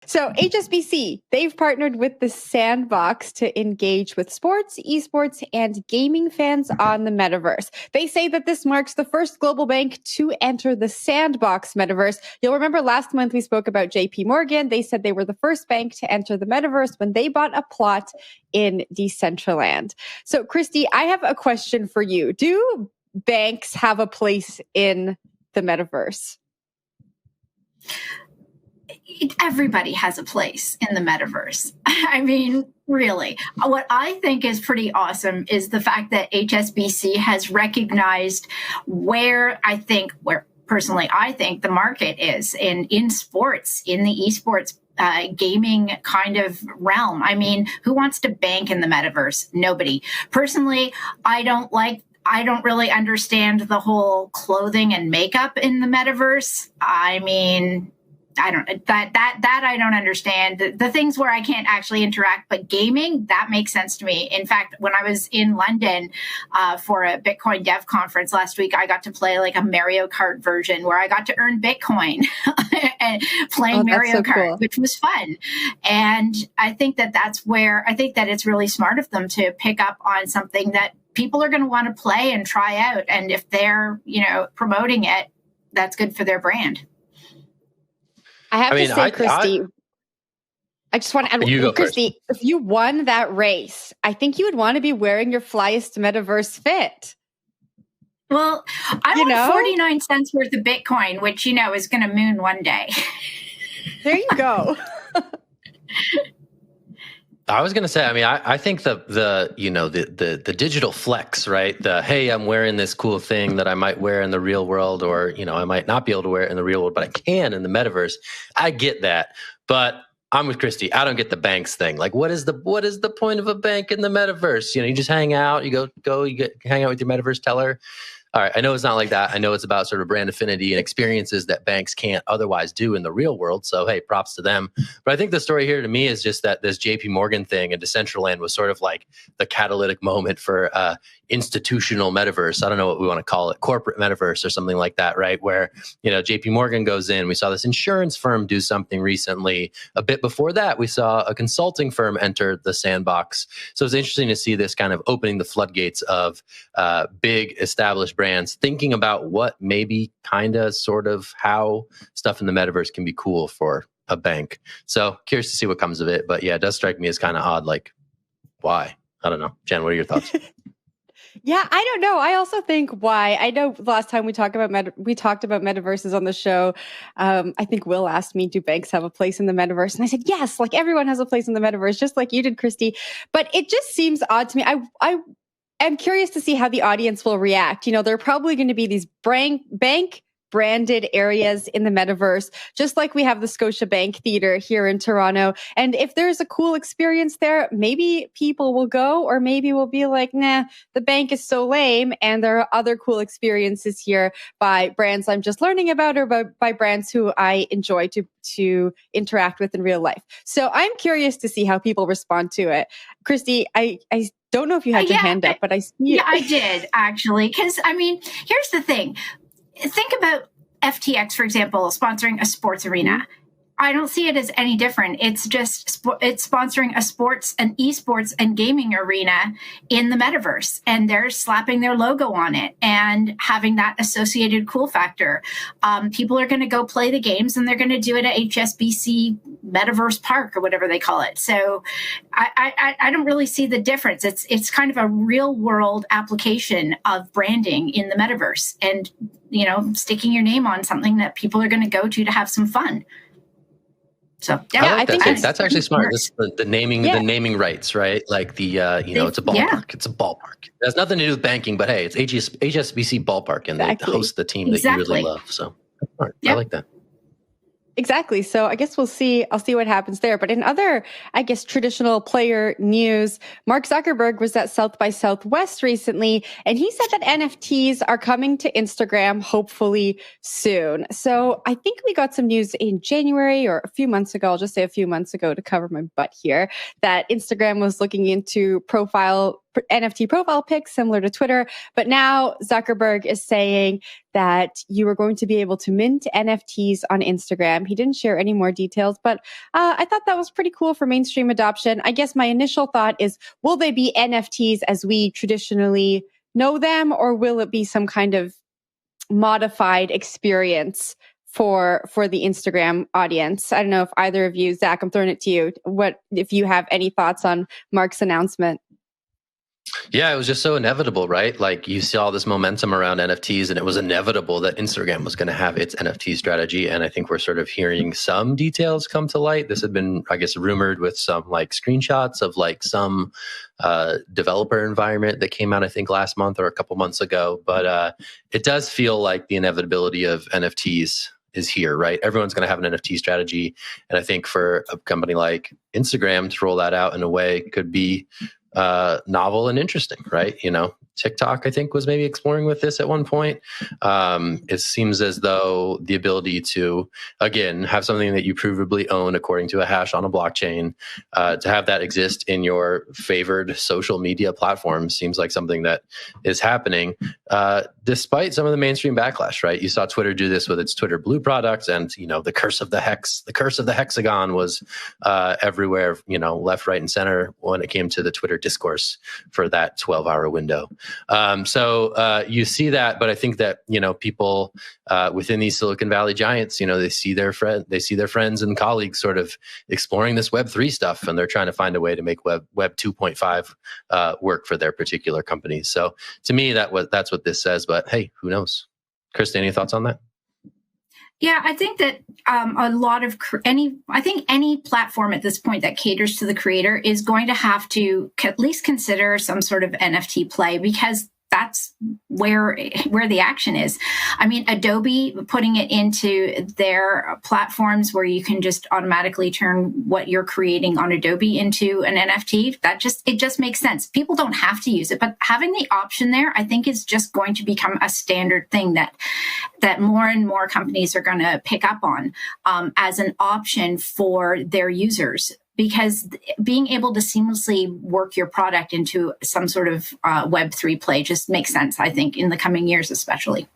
So HSBC, they've partnered with the Sandbox to engage with sports, esports, and gaming fans on the metaverse. They say that this marks the first global bank to enter the Sandbox Metaverse. You'll remember last month we spoke about JP Morgan. They said they were the first bank to enter the metaverse when they bought a plot in Decentraland. So Christy, I have a question for you. Do banks have a place in the metaverse? Everybody has a place in the metaverse. I mean, really. What I think is pretty awesome is the fact that HSBC has recognized where personally I think the market is in sports, in the esports gaming kind of realm. I mean, who wants to bank in the metaverse? Nobody. Personally, I don't really understand the whole clothing and makeup in the metaverse. I mean, I don't understand. The things where I can't actually interact, but gaming, that makes sense to me. In fact, when I was in London for a Bitcoin dev conference last week, I got to play like a Mario Kart version where I got to earn Bitcoin and playing Mario Kart, cool. Which was fun. And I think that it's really smart of them to pick up on something that people are going to want to play and try out. And if they're, promoting it, that's good for their brand. I have to say, Christy, I just want to add, Christy, if you won that race, I think you would want to be wearing your flyest metaverse fit. Well, I want 49 cents worth of Bitcoin, which, is going to moon one day. There you go. I was going to say, I think the digital flex, right? Hey, I'm wearing this cool thing that I might wear in the real world, or, I might not be able to wear it in the real world, but I can in the metaverse. I get that. But I'm with Christy. I don't get the banks thing. Like, what is the point of a bank in the metaverse? You just hang out, you hang out with your metaverse teller. All right, I know it's not like that. I know it's about sort of brand affinity and experiences that banks can't otherwise do in the real world. So, hey, props to them. But I think the story here to me is just that this JP Morgan thing and Decentraland was sort of like the catalytic moment for institutional metaverse. I don't know what we want to call it, corporate metaverse or something like that, right? Where, JP Morgan goes in. We saw this insurance firm do something recently. A bit before that, we saw a consulting firm enter the sandbox. So it's interesting to see this kind of opening the floodgates of big established brands thinking about what maybe kind of sort of how stuff in the metaverse can be cool for a bank. So curious to see what comes of it. But yeah, it does strike me as kind of odd. Like, why? I don't know. Jen, what are your thoughts? Yeah, I don't know. I also think why. I know last time we talked about metaverses on the show. I think Will asked me, do banks have a place in the metaverse? And I said, yes, like everyone has a place in the metaverse, just like you did, Christy. But it just seems odd to me. I'm curious to see how the audience will react. There are probably going to be these bank branded areas in the metaverse, just like we have the Scotiabank Theatre here in Toronto. And if there's a cool experience there, maybe people will go, or maybe we'll be like, nah, the bank is so lame. And there are other cool experiences here by brands I'm just learning about, or by brands who I enjoy to interact with in real life. So I'm curious to see how people respond to it. Christy, I don't know if you had your hand up, but I see it. Yeah, I did actually. Because here's the thing. Think about FTX, for example, sponsoring a sports arena. Mm-hmm. I don't see it as any different. It's just it's sponsoring a sports and esports and gaming arena in the metaverse, and they're slapping their logo on it and having that associated cool factor. People are going to go play the games, and they're going to do it at HSBC Metaverse Park or whatever they call it. So I don't really see the difference. It's kind of a real world application of branding in the metaverse, and sticking your name on something that people are going to go to have some fun. So yeah, I think that's actually smart. This, the naming rights, right? Like it's a ballpark. Yeah. It's a ballpark. It has nothing to do with banking, but hey, it's HSBC ballpark, and they host the team that you really love. So I like that. Exactly. So I guess I'll see what happens there. But in other, I guess, traditional player news, Mark Zuckerberg was at South by Southwest recently, and he said that NFTs are coming to Instagram hopefully soon. So I think we got some news in January or a few months ago, I'll just say a few months ago to cover my butt here, that Instagram was looking into profile NFT profile pics similar to Twitter. But now Zuckerberg is saying that you are going to be able to mint NFTs on Instagram. He didn't share any more details, but I thought that was pretty cool for mainstream adoption. I guess my initial thought is, will they be NFTs as we traditionally know them, or will it be some kind of modified experience for the Instagram audience? I don't know if either of you, Zach, I'm throwing it to you. What if you have any thoughts on Mark's announcement? Yeah, it was just so inevitable, right? Like you see all this momentum around NFTs, and it was inevitable that Instagram was going to have its NFT strategy. And I think we're sort of hearing some details come to light. This had been, I guess, rumored with some like screenshots of like some developer environment that came out, I think, last month or a couple months ago. But it does feel like the inevitability of NFTs is here, right? Everyone's going to have an NFT strategy. And I think for a company like Instagram to roll that out in a way could be novel and interesting, right? You know, TikTok, I think, was maybe exploring with this at one point. It seems as though the ability to, again, have something that you provably own according to a hash on a blockchain, to have that exist in your favored social media platforms seems like something that is happening, despite some of the mainstream backlash, right? You saw Twitter do this with its Twitter Blue products, and, you know, the curse of the hexagon was everywhere, you know, left, right, and center when it came to the Twitter discourse for that 12-hour window. So you see that, but I think that, you know, people within these Silicon Valley giants, you know, they see their friends and colleagues sort of exploring this Web3 stuff, and they're trying to find a way to make Web 2.5 work for their particular companies. So to me, that's what this says. But hey, who knows? Krista, any thoughts on that? Yeah, I think that any platform at this point that caters to the creator is going to have to at least consider some sort of NFT play, because that's where the action is. I mean, Adobe putting it into their platforms where you can just automatically turn what you're creating on Adobe into an NFT, it just makes sense. People don't have to use it, but having the option there, I think, is just going to become a standard thing that more and more companies are going to pick up on as an option for their users. Because being able to seamlessly work your product into some sort of Web3 play just makes sense, I think, in the coming years especially.